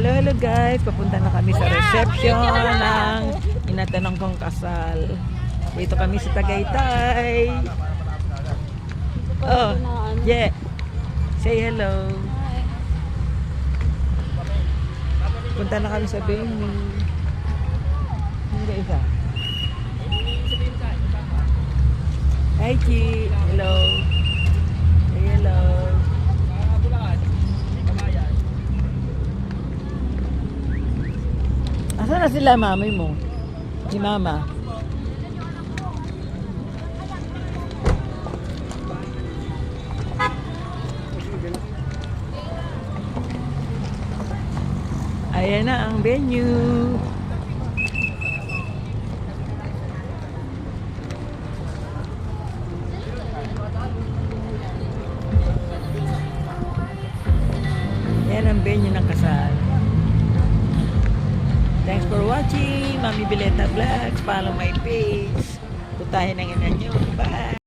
Hello, hello guys. Papunta na kami sa reception ng inatanong kong kasal. Dito kami sa Tagaytay. Oh, yeah. Say hello. Punta na kami sa venue. Hindi isa. Hi, Chi. Hello. Say hello. Asan na sila mami mo? Si mama. Ayan na ang venue. Ayan ang venue ng kasal. Thanks for watching. Mami Bileta Vlogs. Follow my page. Putahin ang ina nyo. Bye!